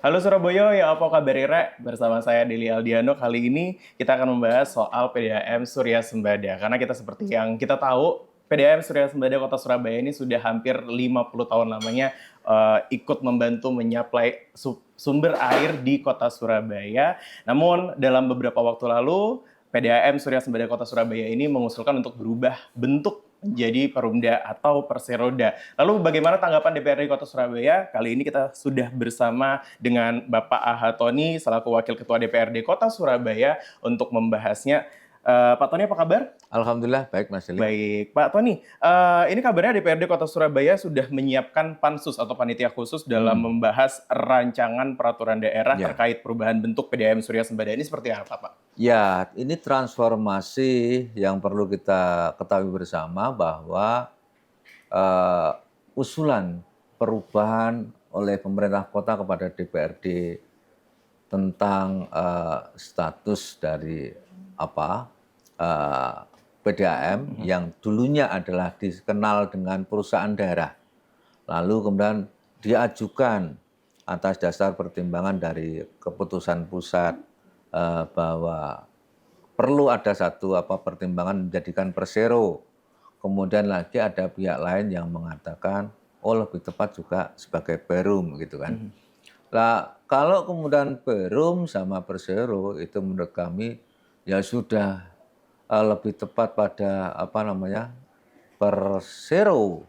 Halo Surabaya, ya apa kabar Ira? Bersama saya Deli Aldiano. Kali ini kita akan membahas soal PDAM Surya Sembada. Karena kita seperti yang kita tahu, PDAM Surya Sembada Kota Surabaya ini sudah hampir 50 tahun lamanya ikut membantu menyaplai sumber air di Kota Surabaya. Namun dalam beberapa waktu lalu, PDAM Surya Sembada Kota Surabaya ini mengusulkan untuk berubah bentuk menjadi Perumda atau Perseroda. Lalu bagaimana tanggapan DPRD Kota Surabaya? Kali ini kita sudah bersama dengan Bapak Aha Tony selaku Wakil Ketua DPRD Kota Surabaya untuk membahasnya. Pak Tony, apa kabar? Alhamdulillah baik Mas Deli. Baik, Pak Tony. Ini kabarnya DPRD Kota Surabaya sudah menyiapkan pansus atau panitia khusus dalam membahas rancangan peraturan daerah terkait perubahan bentuk PDAM Surya Sembada. Ini seperti apa, Pak? Ya, ini transformasi yang perlu kita ketahui bersama bahwa usulan perubahan oleh pemerintah kota kepada DPRD tentang status dari PDAM yang dulunya adalah dikenal dengan perusahaan daerah. Lalu kemudian diajukan atas dasar pertimbangan dari keputusan pusat bahwa perlu ada satu pertimbangan menjadikan persero. Kemudian lagi ada pihak lain yang mengatakan oh lebih tepat juga sebagai perum gitu kan. Nah, kalau kemudian perum sama persero itu menurut kami ya sudah lebih tepat pada persero.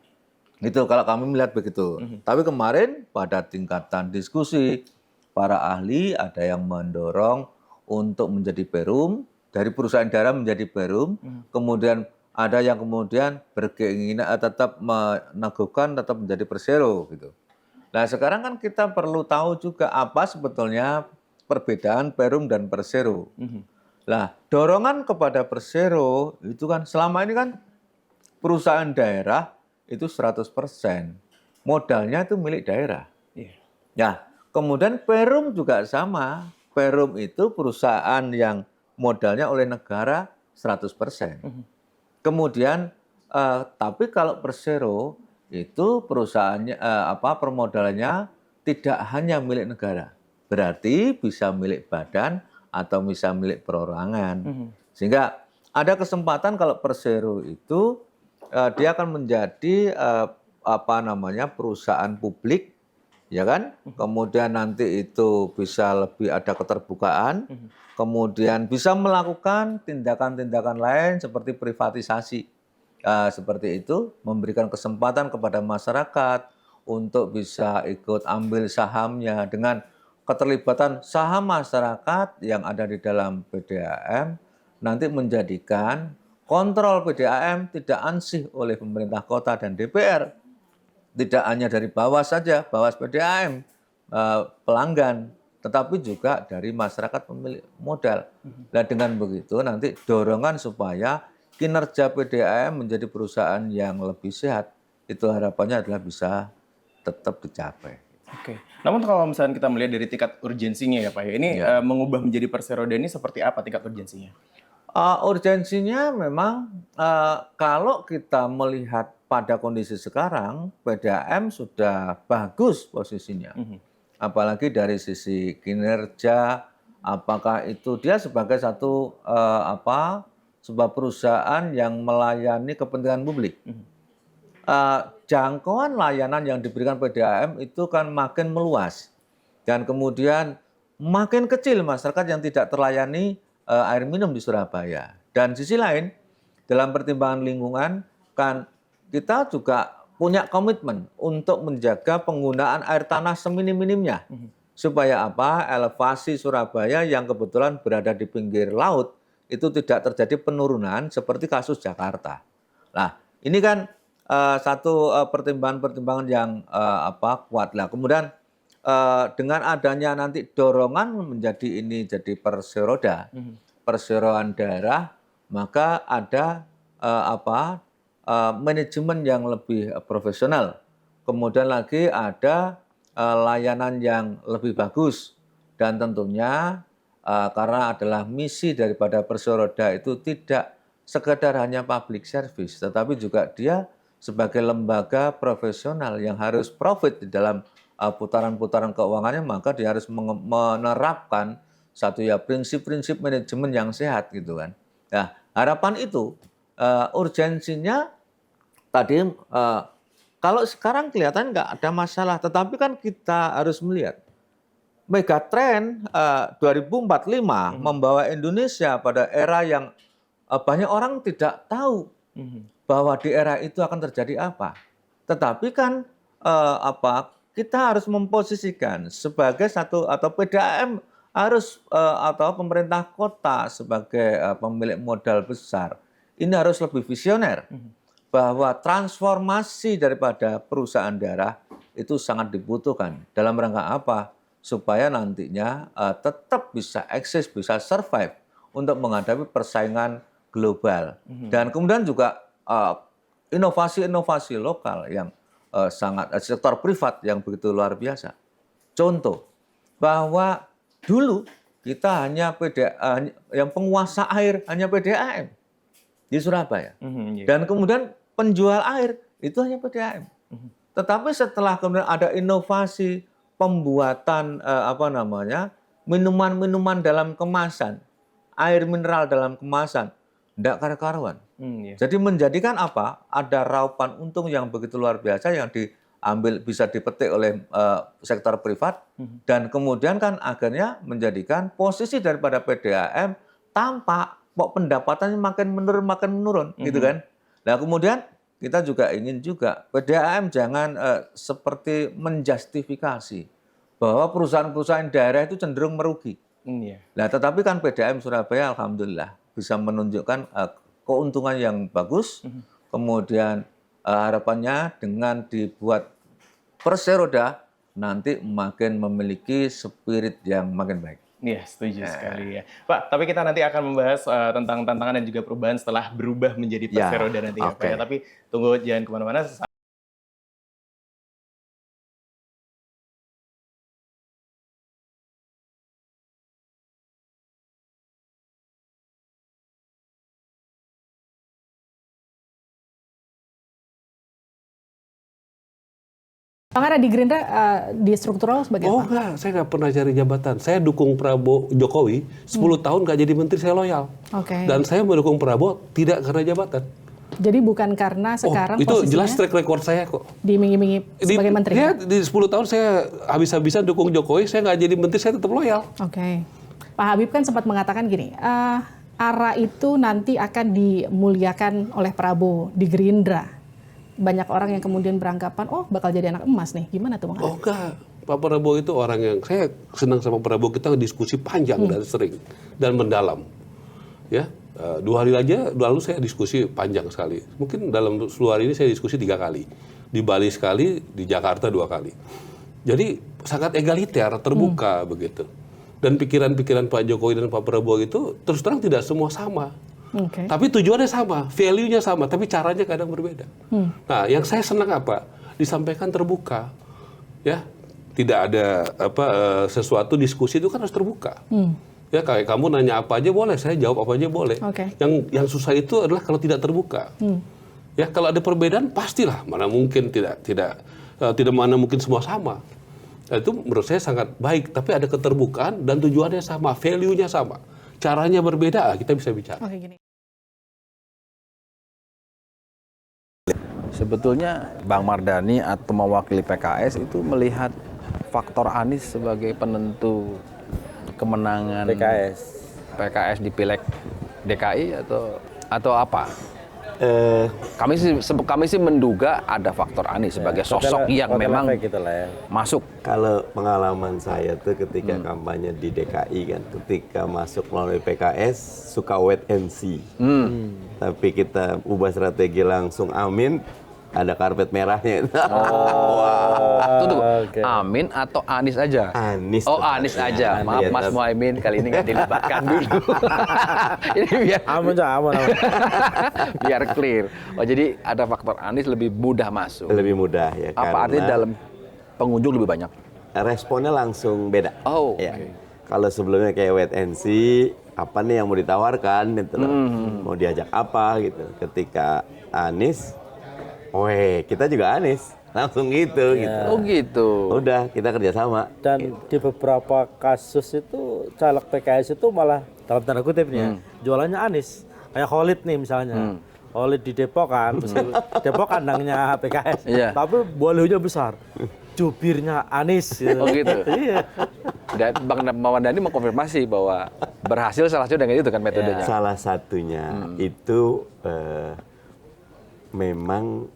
Gitu kalau kami melihat begitu. Tapi kemarin pada tingkatan diskusi para ahli ada yang mendorong untuk menjadi perum, dari perusahaan daerah menjadi perum, kemudian ada yang kemudian berkeinginan tetap meneguhkan tetap menjadi persero gitu. Nah, sekarang kan kita perlu tahu juga apa sebetulnya perbedaan perum dan persero. Nah, dorongan kepada persero itu kan selama ini kan perusahaan daerah itu 100%. Modalnya itu milik daerah. Ya, kemudian perum juga sama. Perum itu perusahaan yang modalnya oleh negara 100%. Kemudian tapi kalau persero itu perusahaannya permodalannya tidak hanya milik negara. Berarti bisa milik badan atau bisa milik perorangan. Sehingga ada kesempatan kalau persero itu dia akan menjadi perusahaan publik, ya kan? Kemudian nanti itu bisa lebih ada keterbukaan, kemudian bisa melakukan tindakan-tindakan lain seperti privatisasi. Seperti itu, memberikan kesempatan kepada masyarakat untuk bisa ikut ambil sahamnya dengan keterlibatan saham masyarakat yang ada di dalam PDAM, nanti menjadikan kontrol PDAM tidak ansih oleh pemerintah kota dan DPR. Tidak hanya dari bawah saja, bawah PDAM, pelanggan, tetapi juga dari masyarakat pemilik modal. Dan dengan begitu nanti dorongan supaya kinerja PDAM menjadi perusahaan yang lebih sehat, itu harapannya adalah bisa tetap dicapai. Oke. Namun kalau misalnya kita melihat dari tingkat urgensinya ya Pak ya, ini mengubah menjadi perseroda ini seperti apa tingkat urgensinya? Urgensinya memang kalau kita melihat pada kondisi sekarang, PDAM sudah bagus posisinya. Apalagi dari sisi kinerja, apakah itu dia sebagai satu sebuah perusahaan yang melayani kepentingan publik. Jangkauan layanan yang diberikan PDAM itu kan makin meluas dan kemudian makin kecil masyarakat yang tidak terlayani air minum di Surabaya. Dan sisi lain dalam pertimbangan lingkungan kan kita juga punya komitmen untuk menjaga penggunaan air tanah seminim-minimnya supaya elevasi Surabaya yang kebetulan berada di pinggir laut itu tidak terjadi penurunan seperti kasus Jakarta. Nah, ini kan satu pertimbangan-pertimbangan yang kuat lah. Kemudian dengan adanya nanti dorongan menjadi ini jadi perseroda, perseroan daerah, maka ada manajemen yang lebih profesional. Kemudian lagi ada layanan yang lebih bagus dan tentunya karena adalah misi daripada perseroda itu tidak sekedar hanya public service, tetapi juga dia sebagai lembaga profesional yang harus profit di dalam putaran-putaran keuangannya, maka dia harus menerapkan satu ya prinsip-prinsip manajemen yang sehat gitu kan. Nah, harapan itu urgensinya tadi kalau sekarang kelihatan nggak ada masalah, tetapi kan kita harus melihat megatrend 2045 membawa Indonesia pada era yang banyak orang tidak tahu bahwa di era itu akan terjadi apa. Tetapi kan kita harus memposisikan sebagai satu atau PDAM harus atau pemerintah kota sebagai pemilik modal besar ini harus lebih visioner bahwa transformasi daripada perusahaan daerah itu sangat dibutuhkan dalam rangka apa supaya nantinya tetap bisa eksis, bisa survive untuk menghadapi persaingan global dan kemudian juga inovasi-inovasi lokal yang sangat sektor privat yang begitu luar biasa. Contoh bahwa dulu kita hanya yang penguasa air hanya PDAM di Surabaya. Dan kemudian penjual air itu hanya PDAM. Tetapi setelah kemudian ada inovasi pembuatan minuman-minuman dalam kemasan, air mineral dalam kemasan, tidak karu-karuan. Jadi menjadikan apa? Ada raupan untung yang begitu luar biasa yang diambil bisa dipetik oleh sektor privat dan kemudian kan akhirnya menjadikan posisi daripada PDAM tampak kok pendapatannya makin menurun gitu kan. Nah kemudian kita juga ingin juga PDAM jangan seperti menjustifikasi bahwa perusahaan-perusahaan daerah itu cenderung merugi. Nah tetapi kan PDAM Surabaya alhamdulillah bisa menunjukkan keuntungan yang bagus, kemudian harapannya dengan dibuat perseroda nanti makin memiliki spirit yang makin baik. Iya, setuju sekali ya. Pak, tapi kita nanti akan membahas tentang tantangan dan juga perubahan setelah berubah menjadi perseroda nanti ya Pak ya. Tapi tunggu jangan kemana-mana. Bang Ara di Gerindra di struktural sebagai apa? Oh enggak, saya nggak pernah cari jabatan. Saya dukung Prabowo Jokowi 10 tahun nggak jadi menteri, saya loyal. Dan saya mendukung Prabowo tidak karena jabatan. Jadi bukan karena sekarang itu posisinya jelas track record saya kok. Diiming-imingi sebagai menteri. Di 10 tahun saya habis-habisan dukung Jokowi, saya nggak jadi menteri, saya tetap loyal. Pak Habib kan sempat mengatakan gini, ARA itu nanti akan dimuliakan oleh Prabowo di Gerindra. Banyak orang yang kemudian beranggapan, oh bakal jadi anak emas nih. Gimana tuh Bang? Oh enggak, Pak Prabowo itu orang yang, saya senang sama Prabowo, kita diskusi panjang dan sering, dan mendalam. Ya, 2 hari aja, lalu saya diskusi panjang sekali. Mungkin dalam seluruh hari ini saya diskusi 3 kali. Di Bali sekali, di Jakarta 2 kali. Jadi sangat egaliter, terbuka begitu. Dan pikiran-pikiran Pak Jokowi dan Pak Prabowo itu terus terang tidak semua sama. Tapi tujuannya sama, value-nya sama, tapi caranya kadang berbeda. Nah, yang saya senang apa? Disampaikan terbuka, ya, tidak ada sesuatu diskusi itu kan harus terbuka. Ya kayak kamu nanya apa aja boleh, saya jawab apa aja boleh. Yang susah itu adalah kalau tidak terbuka. Ya kalau ada perbedaan pastilah, mana mungkin tidak mana mungkin semua sama. Nah, itu menurut saya sangat baik, tapi ada keterbukaan dan tujuannya sama, value-nya sama. Caranya berbeda, kita bisa bicara. Sebetulnya Bang Mardhani atau mewakili PKS itu melihat faktor Anies sebagai penentu kemenangan PKS di Pileg DKI atau apa? Kami sih menduga ada faktor Anies sebagai sosok yang memang masuk. Kalau pengalaman saya tuh ketika kampanye di DKI kan, ketika masuk melalui PKS suka wait and see. Tapi kita ubah strategi langsung amin, ada karpet merahnya. Amin atau Anies aja? Anies. Oh Anies aja. Maaf Mas Muhaimin kali ini nggak dilibatkan dulu. Ini biar aman. biar clear. Oh jadi ada faktor Anies lebih mudah masuk. Lebih mudah ya. Apa artinya dalam pengunjung lebih banyak? Responnya langsung beda. Oh. Ya. Kalau sebelumnya kayak wait and see, apa nih yang mau ditawarkan gitu loh. Mau diajak apa gitu. Ketika Anies, kita juga Anies. langsung gitu. Oh gitu. Udah kita kerjasama. Dan di beberapa kasus itu caleg PKS itu malah dalam tanda kutip nih ya, jualannya Anies. Kayak Khalid nih misalnya. Khalid di Depok kan, Depok kandangnya PKS. Iya. Tapi balihonya besar. Jubirnya Anies gitu. Oh gitu. Iya. Dan Bang Mawandani mengkonfirmasi bahwa berhasil salah satu dengan itu kan metodenya. Salah satunya itu memang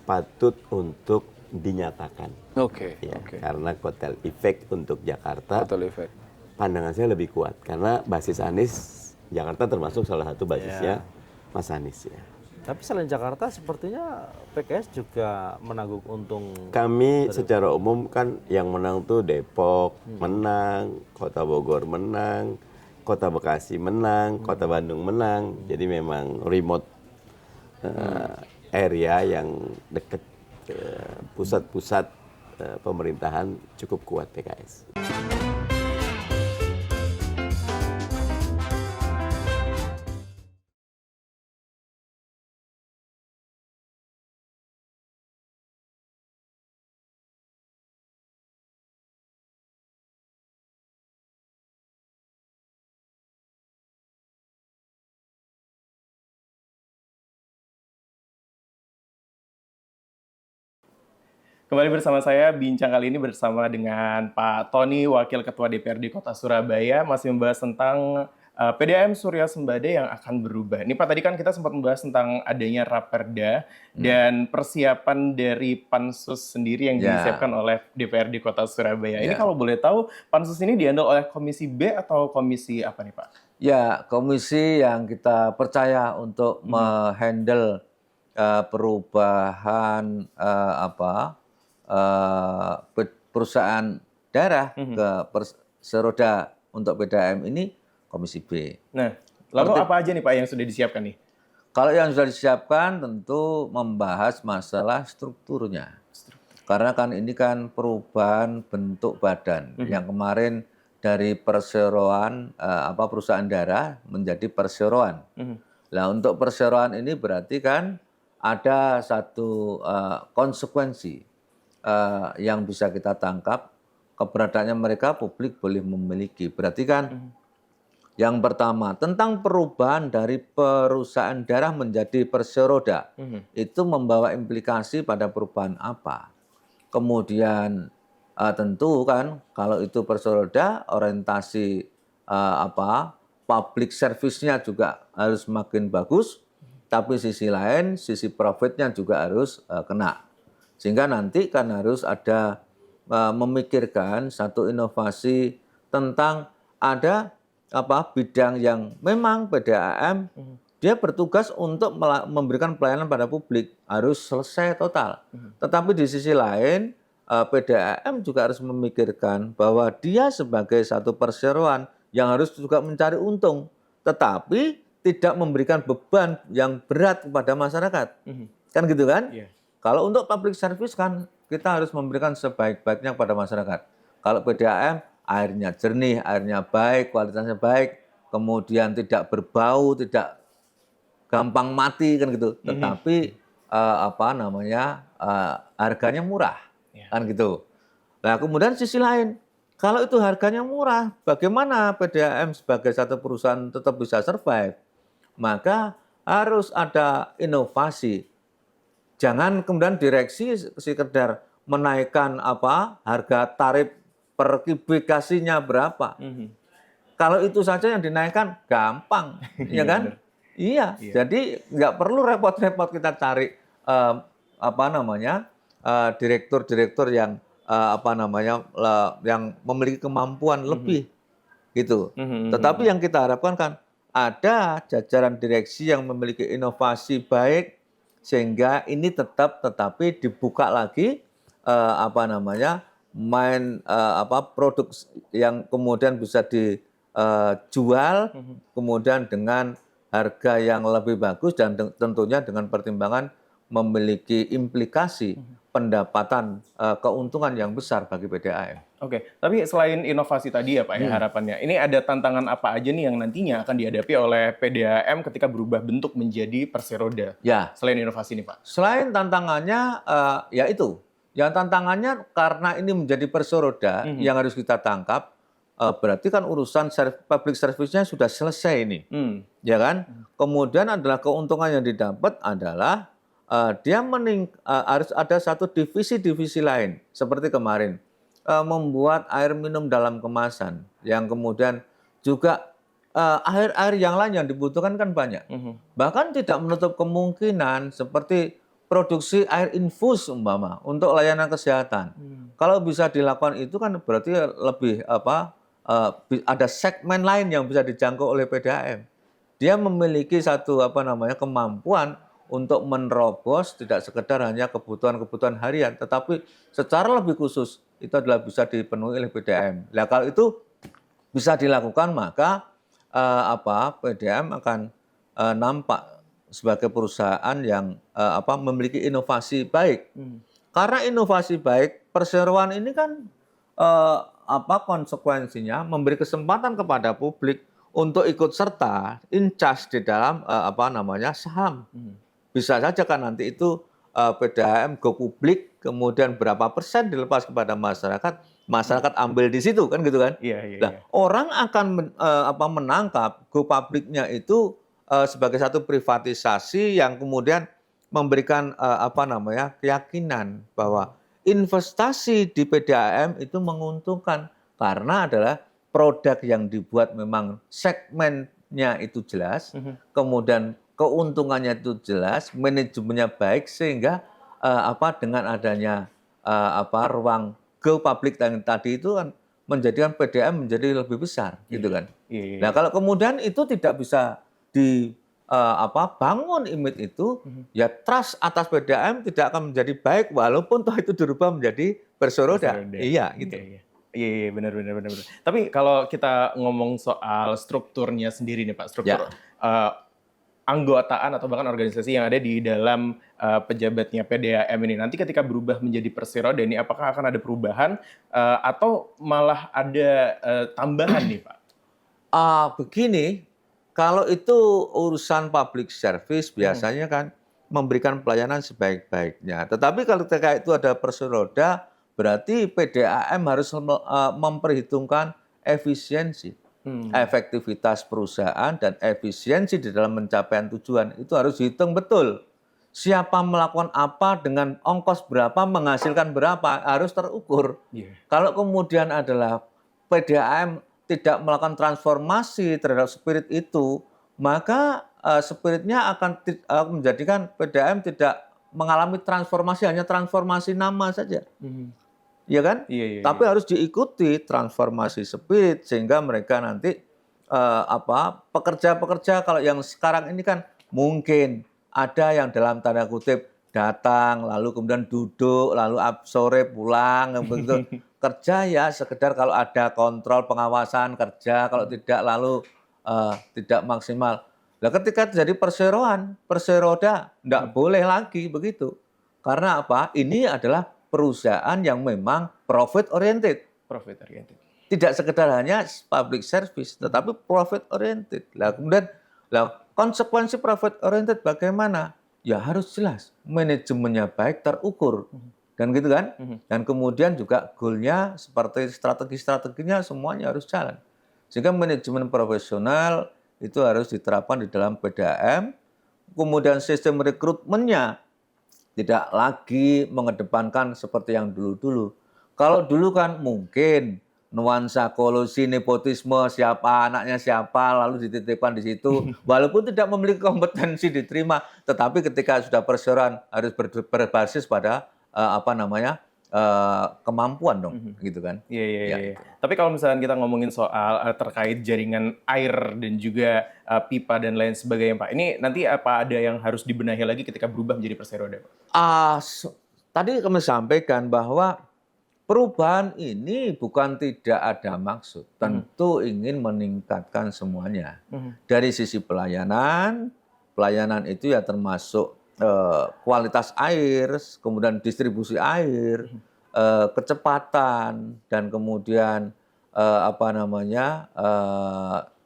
patut untuk dinyatakan. Oke. Ya, karena kotel efek untuk Jakarta, Total effect. pandangan saya lebih kuat karena basis Anies Jakarta termasuk salah satu basisnya Mas Anies ya. Tapi selain Jakarta sepertinya PKS juga menanggung untung. Kami secara umum kan yang menang tuh Depok menang, Kota Bogor menang, Kota Bekasi menang, Kota Bandung menang. Jadi memang remote area yang dekat pusat-pusat pemerintahan cukup kuat PKS. Kembali bersama saya, bincang kali ini bersama dengan Pak Tony, Wakil Ketua DPRD Kota Surabaya, masih membahas tentang PDAM Surya Sembada yang akan berubah. Ini Pak, tadi kan kita sempat membahas tentang adanya Raperda dan persiapan dari Pansus sendiri yang disiapkan oleh DPRD Kota Surabaya. Ini kalau boleh tahu, Pansus ini dihandle oleh Komisi B atau komisi apa nih Pak? Ya, komisi yang kita percaya untuk menghandle perubahan perusahaan daerah ke seroda untuk PDAM ini Komisi B. Nah, lalu apa aja nih Pak yang sudah disiapkan nih? Kalau yang sudah disiapkan tentu membahas masalah strukturnya. Karena kan ini kan perubahan bentuk badan yang kemarin dari perseroan perusahaan daerah menjadi perseroan. Nah, untuk perseroan ini berarti kan ada satu konsekuensi yang bisa kita tangkap, keberadaannya mereka publik boleh memiliki. Berarti kan yang pertama tentang perubahan dari perusahaan daerah menjadi perseroda itu membawa implikasi pada perubahan apa? Kemudian tentu kan kalau itu perseroda orientasi public service-nya juga harus makin bagus, tapi sisi lain sisi profitnya juga harus kena. Sehingga nanti kan harus ada memikirkan satu inovasi tentang ada bidang yang memang PDAM dia bertugas untuk memberikan pelayanan pada publik harus selesai total. Tetapi di sisi lain PDAM juga harus memikirkan bahwa dia sebagai satu perseroan yang harus juga mencari untung, tetapi tidak memberikan beban yang berat kepada masyarakat. Kan gitu kan? Kalau untuk public service kan kita harus memberikan sebaik-baiknya kepada masyarakat. Kalau PDAM airnya jernih, airnya baik, kualitasnya baik, kemudian tidak berbau, tidak gampang mati kan gitu. Tetapi harganya murah. Kan gitu. Nah, kemudian sisi lain, kalau itu harganya murah, bagaimana PDAM sebagai satu perusahaan tetap bisa survive? Maka harus ada inovasi. Jangan kemudian direksi sekedar menaikkan harga tarif per kubikasinya berapa. Kalau itu saja yang dinaikkan gampang, ya kan? Iya. Jadi nggak perlu repot-repot kita cari direktur-direktur yang yang memiliki kemampuan lebih gitu. Tetapi yang kita harapkan kan ada jajaran direksi yang memiliki inovasi baik sehingga ini tetapi dibuka lagi produk yang kemudian bisa dijual kemudian dengan harga yang lebih bagus dan tentunya dengan pertimbangan memiliki implikasi pendapatan keuntungan yang besar bagi PDAM. Oke, tapi selain inovasi tadi ya Pak ya harapannya, ini ada tantangan apa aja nih yang nantinya akan dihadapi oleh PDAM ketika berubah bentuk menjadi Perseroda? Ya, Selain inovasi nih Pak. selain tantangannya, ya itu. Yang tantangannya karena ini menjadi Perseroda yang harus kita tangkap, berarti kan urusan public service-nya sudah selesai ini. Ya kan? Kemudian adalah keuntungan yang didapat adalah dia harus ada satu divisi-divisi lain. Seperti kemarin, membuat air minum dalam kemasan. Yang kemudian juga air-air yang lain yang dibutuhkan kan banyak. Bahkan tidak menutup kemungkinan seperti produksi air infus umpama untuk layanan kesehatan. Kalau bisa dilakukan itu kan berarti lebih ada segmen lain yang bisa dijangkau oleh PDAM. Dia memiliki satu kemampuan untuk menerobos tidak sekedar hanya kebutuhan-kebutuhan harian, tetapi secara lebih khusus itu adalah bisa dipenuhi oleh PDAM. Nah, kalau itu bisa dilakukan maka PDAM akan nampak sebagai perusahaan yang memiliki inovasi baik. Karena inovasi baik, perseroan ini kan konsekuensinya memberi kesempatan kepada publik untuk ikut serta in charge di dalam saham. Bisa saja kan nanti itu PDAM go publik, kemudian berapa persen dilepas kepada masyarakat, masyarakat ambil di situ kan gitu kan. Nah, orang akan menangkap go publiknya itu sebagai satu privatisasi yang kemudian memberikan keyakinan bahwa investasi di PDAM itu menguntungkan karena adalah produk yang dibuat memang segmennya itu jelas, kemudian keuntungannya itu jelas, manajemennya baik sehingga dengan adanya ruang go public tadi itu kan menjadikan PDAM menjadi lebih besar gitu kan. Nah, kalau kemudian itu tidak bisa bangun image itu, ya trust atas PDAM tidak akan menjadi baik walaupun toh itu dirubah menjadi Perseroda. Iya gitu. Iya, benar. Tapi kalau kita ngomong soal strukturnya sendiri nih Pak, struktur anggotaan atau bahkan organisasi yang ada di dalam pejabatnya PDAM ini, nanti ketika berubah menjadi Perseroda ini, apakah akan ada perubahan atau malah ada tambahan nih Pak? Begini, kalau itu urusan public service biasanya kan memberikan pelayanan sebaik-baiknya. Tetapi kalau ketika itu ada Perseroda, berarti PDAM harus memperhitungkan efisiensi, efektivitas perusahaan dan efisiensi di dalam pencapaian tujuan itu harus dihitung betul. Siapa melakukan apa dengan ongkos berapa, menghasilkan berapa, harus terukur. Kalau kemudian adalah PDAM tidak melakukan transformasi terhadap spirit itu, maka spiritnya akan menjadikan PDAM tidak mengalami transformasi, hanya transformasi nama saja. Ya kan? Tapi harus diikuti transformasi spirit sehingga mereka nanti pekerja-pekerja kalau yang sekarang ini kan mungkin ada yang dalam tanda kutip datang lalu kemudian duduk lalu sore pulang begitu. Kerja ya sekedar kalau ada kontrol pengawasan kerja, kalau tidak lalu tidak maksimal. Nah, ketika jadi Perseroda enggak boleh lagi begitu. Karena apa? Ini adalah perusahaan yang memang profit oriented. Tidak sekedar hanya public service, tetapi profit oriented. Lah kemudian konsekuensi profit oriented bagaimana? Ya harus jelas, manajemennya baik, terukur. Dan gitu kan? Dan kemudian juga goalnya seperti strategi-strateginya semuanya harus jalan. Sehingga manajemen profesional itu harus diterapkan di dalam PDAM. Kemudian sistem rekrutmennya tidak lagi mengedepankan seperti yang dulu-dulu. Kalau dulu kan mungkin nuansa kolusi, nepotisme, siapa anaknya siapa, lalu dititipkan di situ. Walaupun tidak memiliki kompetensi diterima, tetapi ketika sudah perseroan harus berbasis pada kemampuan dong, gitu kan? Iya. Tapi kalau misalnya kita ngomongin soal terkait jaringan air dan juga pipa dan lain sebagainya, Pak. Ini nanti apa ada yang harus dibenahi lagi ketika berubah menjadi Perseroda, Pak? Tadi kami sampaikan bahwa perubahan ini bukan tidak ada maksud, tentu ingin meningkatkan semuanya. Dari sisi pelayanan itu ya termasuk kualitas air, kemudian distribusi air, kecepatan dan kemudian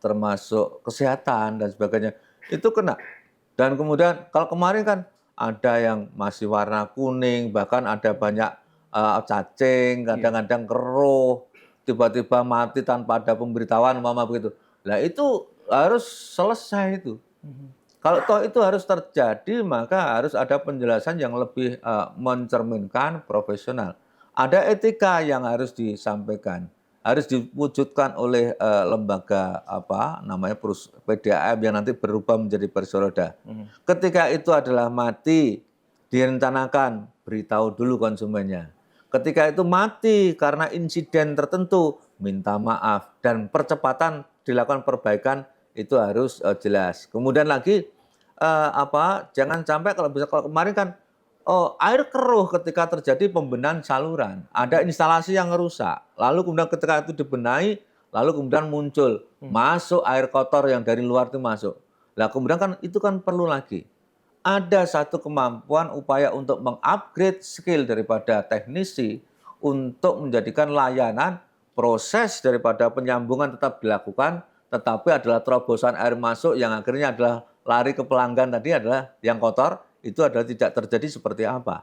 termasuk kesehatan dan sebagainya itu kena. Dan kemudian kalau kemarin kan ada yang masih warna kuning, bahkan ada banyak cacing, kadang-kadang keruh, tiba-tiba mati tanpa ada pemberitahuan, begitu. Nah itu harus selesai itu. Kalau toh itu harus terjadi, maka harus ada penjelasan yang lebih mencerminkan profesional. Ada etika yang harus disampaikan, harus diwujudkan oleh lembaga PDAM yang nanti berubah menjadi kursi roda. Ketika itu adalah mati, direncanakan, beritahu dulu konsumennya. Ketika itu mati karena insiden tertentu, minta maaf dan percepatan dilakukan perbaikan itu harus jelas. Kemudian lagi jangan sampai kalau kemarin kan air keruh ketika terjadi pembenahan saluran, ada instalasi yang rusak, lalu kemudian ketika itu dibenahi, lalu kemudian muncul masuk air kotor yang dari luar itu masuk. Nah kemudian kan itu kan perlu lagi ada satu kemampuan upaya untuk mengupgrade skill daripada teknisi untuk menjadikan layanan proses daripada penyambungan tetap dilakukan, tetapi adalah terobosan air masuk yang akhirnya adalah lari ke pelanggan tadi adalah yang kotor, itu adalah tidak terjadi seperti apa.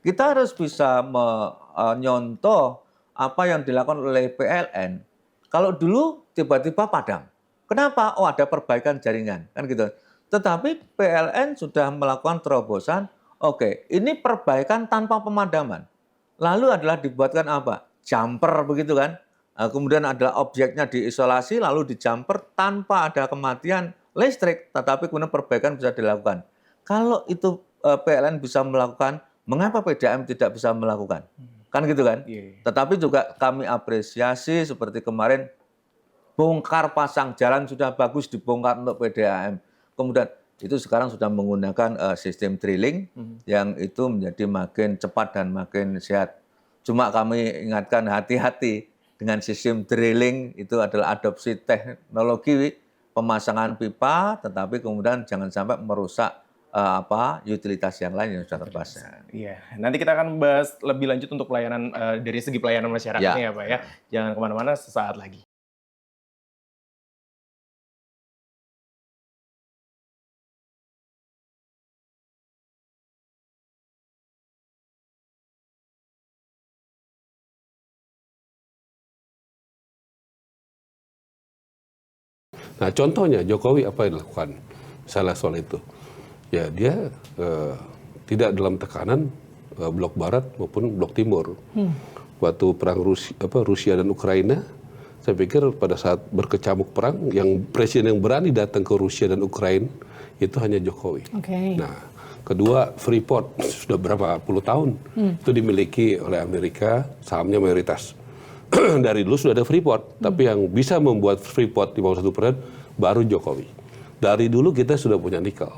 Kita harus bisa menyontoh apa yang dilakukan oleh PLN. Kalau dulu tiba-tiba padam. Kenapa? Oh ada perbaikan jaringan, kan gitu. Tetapi PLN sudah melakukan terobosan, oke, ini perbaikan tanpa pemadaman. Lalu adalah dibuatkan apa? Jumper begitu kan. Kemudian adalah objeknya diisolasi lalu dijumper tanpa ada kematian listrik, tetapi kemudian perbaikan bisa dilakukan. Kalau itu PLN bisa melakukan, mengapa PDAM tidak bisa melakukan? Kan gitu kan? Tetapi juga kami apresiasi seperti kemarin bongkar pasang jalan sudah bagus dibongkar untuk PDAM. Kemudian itu sekarang sudah menggunakan sistem drilling yang itu menjadi makin cepat dan makin sehat. Cuma kami ingatkan hati-hati dengan sistem drilling itu adalah adopsi teknologi pemasangan pipa, tetapi kemudian jangan sampai merusak utilitas yang lain yang sudah terpasang. Iya, nanti kita akan bahas lebih lanjut untuk pelayanan dari segi pelayanan masyarakatnya ya Pak ya. Jangan kemana-mana, sesaat lagi. Nah contohnya Jokowi apa yang dilakukan misalnya soal itu, ya dia tidak dalam tekanan blok barat maupun blok timur. Waktu perang Rusia dan Ukraina, saya pikir pada saat berkecamuk perang, yang presiden yang berani datang ke Rusia dan Ukraina itu hanya Jokowi. Nah kedua, Freeport sudah berapa puluh tahun itu dimiliki oleh Amerika, sahamnya mayoritas. Dari dulu sudah ada Freeport, tapi yang bisa membuat Freeport di bawah 1% baru Jokowi. Dari dulu kita sudah punya nikel,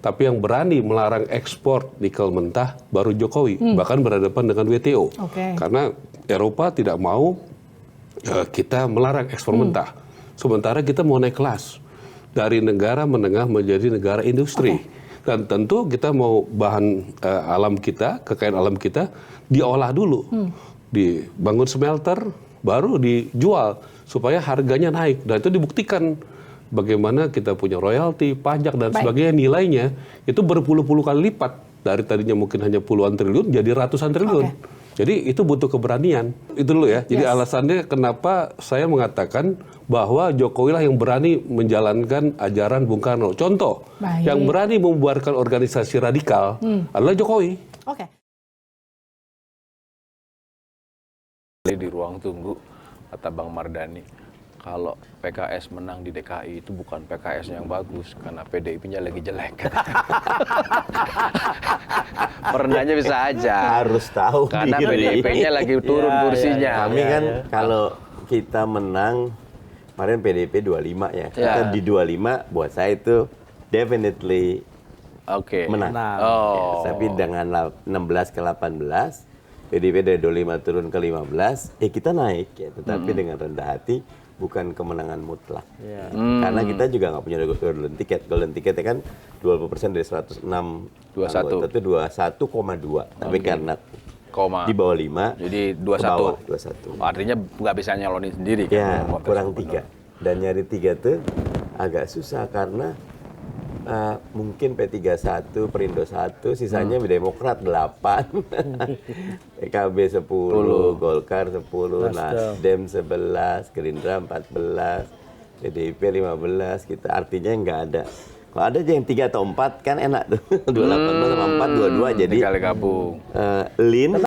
tapi yang berani melarang ekspor nikel mentah baru Jokowi, bahkan berhadapan dengan WTO. Karena Eropa tidak mau kita melarang ekspor mentah. Sementara kita mau naik kelas dari negara menengah menjadi negara industri. Dan tentu kita mau bahan alam kita, kekayaan alam kita diolah dulu. Dibangun smelter, baru dijual supaya harganya naik. Dan itu dibuktikan bagaimana kita punya royalti, pajak, dan sebagainya, nilainya itu berpuluh-puluh kali lipat. Dari tadinya mungkin hanya puluhan triliun, jadi ratusan triliun. Jadi itu butuh keberanian. Itu dulu ya. Jadi alasannya kenapa saya mengatakan bahwa Jokowi lah yang berani menjalankan ajaran Bung Karno. Contoh, yang berani membuarkan organisasi radikal adalah Jokowi. Di ruang tunggu, kata Bang Mardhani, kalau PKS menang di DKI itu bukan PKS yang bagus, karena PDIP-nya lagi jelek. Merendahnya bisa aja. Harus tahu karena diri. PDIP-nya lagi turun kursinya. Kami kan kalau kita menang, kemarin PDIP 25 ya. Kita di 25, buat saya itu definitely menang. Tapi dengan 16 ke 18, PDIP dari 25 turun ke 15, kita naik ya. Tetapi dengan rendah hati, bukan kemenangan mutlak. Karena kita juga nggak punya golden ticket. Golden ticketnya kan 20% dari 106 anggota itu 21,2. Tapi karena Koma. di bawah 5. Jadi ke bawah 21. Artinya nggak bisa nyalonin sendiri Ya, kan? kurang 3. Dan nyari 3 tuh agak susah karena mungkin P31, Perindo 1, sisanya Demokrat 8, PKB 10, Golkar 10, Nasdem 11, Gerindra 14, PDIP 15, kita artinya nggak ada. Kalau ada aja yang 3 atau 4 kan enak tuh. 28 sama 4, 22 jadi Kali gabung. lean.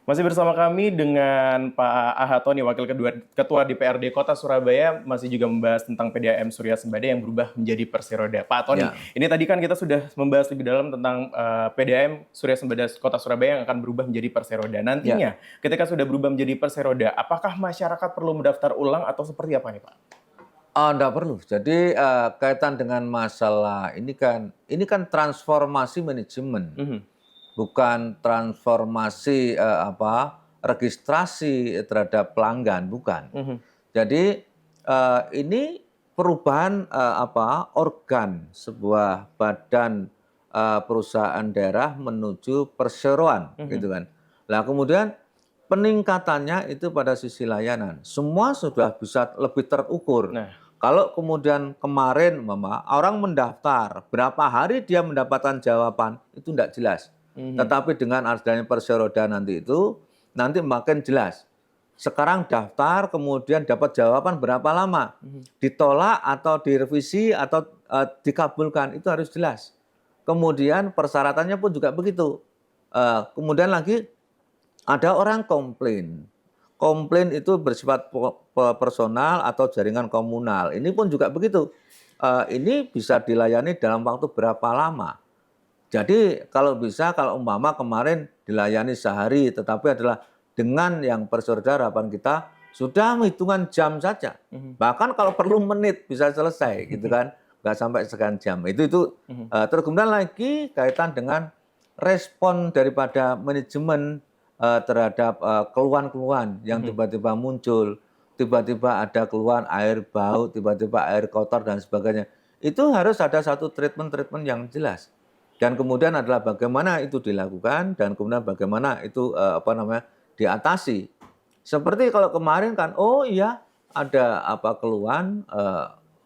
Masih bersama kami dengan Pak Ahatoni, Wakil Ketua DPRD Kota Surabaya, masih juga membahas tentang PDAM Surya Sembada yang berubah menjadi Perseroda. Pak Ahatoni, ini tadi kan kita sudah membahas lebih dalam tentang PDAM Surya Sembada Kota Surabaya yang akan berubah menjadi Perseroda. Nantinya, ketika sudah berubah menjadi Perseroda, apakah masyarakat perlu mendaftar ulang atau seperti apa nih Pak? Enggak perlu. Jadi kaitan dengan masalah ini kan transformasi manajemen. Bukan transformasi registrasi terhadap pelanggan, bukan. Jadi ini perubahan organ sebuah badan perusahaan daerah menuju perseroan, gitu kan. Nah kemudian peningkatannya itu pada sisi layanan, semua sudah bisa lebih terukur. Kalau kemudian kemarin orang mendaftar, berapa hari dia mendapatkan jawaban itu tidak jelas. Tetapi dengan adanya Perseroda nanti makin jelas. Sekarang daftar, kemudian dapat jawaban berapa lama, ditolak atau direvisi atau dikabulkan, itu harus jelas. Kemudian persyaratannya pun juga begitu. Kemudian lagi ada orang komplain. Komplain itu bersifat personal atau jaringan komunal. Ini pun juga begitu. Ini bisa dilayani dalam waktu berapa lama. Jadi kalau umpama kemarin dilayani sehari, tetapi adalah dengan yang Perseroda harapan kita sudah hitungan jam saja. Bahkan kalau perlu menit bisa selesai, gitu kan, nggak sampai sekian jam. Itu terus kemudian lagi kaitan dengan respon daripada manajemen terhadap keluhan-keluhan yang tiba-tiba muncul, tiba-tiba ada keluhan air bau, tiba-tiba air kotor dan sebagainya. Itu harus ada satu treatment yang jelas. Dan kemudian adalah bagaimana itu dilakukan dan kemudian bagaimana itu diatasi. Seperti kalau kemarin kan, ada keluhan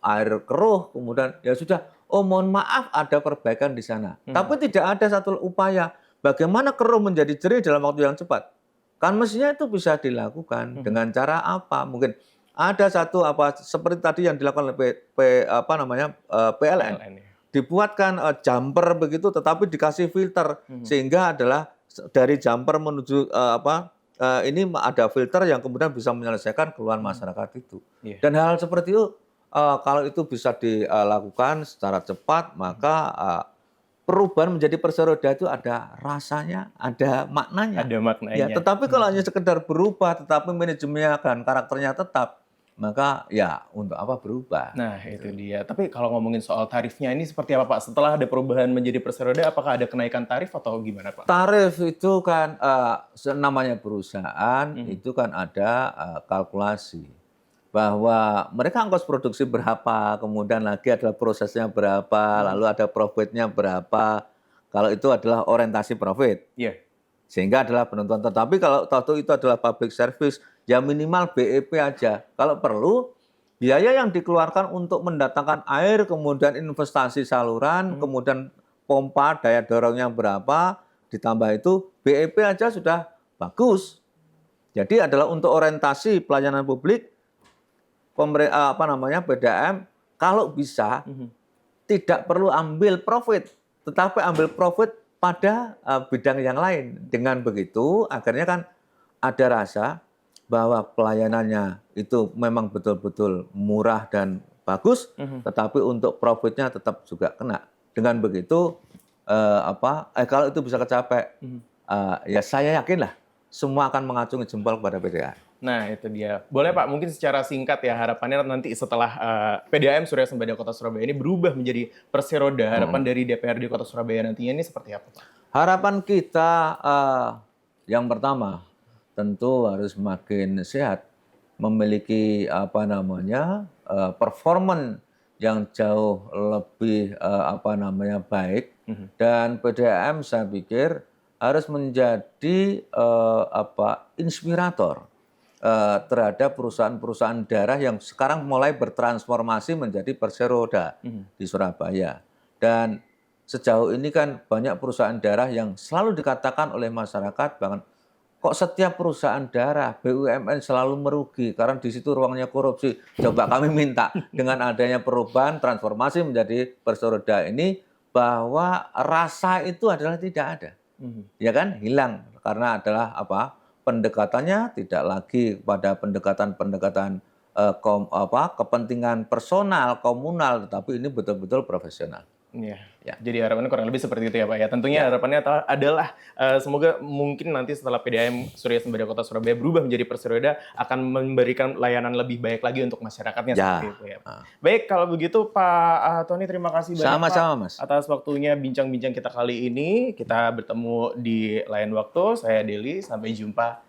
air keruh, kemudian ya sudah, mohon maaf ada perbaikan di sana. Tapi tidak ada satu upaya bagaimana keruh menjadi jernih dalam waktu yang cepat. Kan mestinya itu bisa dilakukan dengan cara apa? Mungkin ada satu seperti tadi yang dilakukan oleh PLN. Dibuatkan jumper begitu, tetapi dikasih filter sehingga adalah dari jumper menuju ini ada filter yang kemudian bisa menyelesaikan keluhan masyarakat itu. Dan hal seperti itu kalau itu bisa dilakukan secara cepat, maka perubahan menjadi Perseroda itu ada rasanya, ada maknanya. Ada maknanya. Ya, tetapi kalau hanya sekedar berubah, tetapi manajemennya dan karakternya tetap, maka ya untuk apa berubah? Nah itu dia. Tapi kalau ngomongin soal tarifnya ini seperti apa Pak? Setelah ada perubahan menjadi Perseroda, apakah ada kenaikan tarif atau gimana Pak? Tarif itu kan namanya perusahaan itu kan ada kalkulasi bahwa mereka ongkos produksi berapa, kemudian lagi adalah prosesnya berapa, lalu ada profitnya berapa. Kalau itu adalah orientasi profit. Sehingga adalah penentuan. Tetapi kalau tahu itu adalah public service, ya minimal BEP aja. Kalau perlu, biaya yang dikeluarkan untuk mendatangkan air, kemudian investasi saluran, kemudian pompa, daya dorongnya berapa, ditambah itu BEP aja sudah bagus. Jadi adalah untuk orientasi pelayanan publik, PDAM, kalau bisa tidak perlu ambil profit, tetapi ambil profit pada bidang yang lain. Dengan begitu, akhirnya kan ada rasa bahwa pelayanannya itu memang betul-betul murah dan bagus, tetapi untuk profitnya tetap juga kena. Dengan begitu, kalau itu bisa kecapai, ya saya yakinlah semua akan mengacungi jempol kepada PDAM. Nah, itu dia. Boleh Pak, mungkin secara singkat ya harapannya nanti setelah PDAM Surya Sembada Kota Surabaya ini berubah menjadi Perseroda, harapan dari DPRD Kota Surabaya nantinya ini seperti apa Pak? Harapan kita yang pertama tentu harus makin sehat, memiliki performan yang jauh lebih baik, dan PDAM saya pikir harus menjadi inspirator terhadap perusahaan-perusahaan daerah yang sekarang mulai bertransformasi menjadi Perseroda di Surabaya. Dan sejauh ini kan banyak perusahaan daerah yang selalu dikatakan oleh masyarakat, bahkan kok setiap perusahaan daerah BUMN selalu merugi karena di situ ruangnya korupsi. Coba kami minta dengan adanya perubahan transformasi menjadi Perseroda ini, bahwa rasa itu adalah tidak ada. Ya kan, hilang karena adalah pendekatannya tidak lagi pada pendekatan kepentingan personal komunal, tetapi ini betul-betul profesional. Iya. Jadi harapannya kurang lebih seperti itu ya Pak ya. Tentunya harapannya adalah semoga mungkin nanti setelah PDAM Surya Sembada Kota Surabaya berubah menjadi Perseroda akan memberikan layanan lebih baik lagi untuk masyarakatnya seperti itu ya Pak. Baik, kalau begitu Pak Tony, terima kasih banyak Sama-sama, Mas. atas waktunya bincang-bincang kita kali ini. Kita bertemu di lain waktu. Saya Deli, sampai jumpa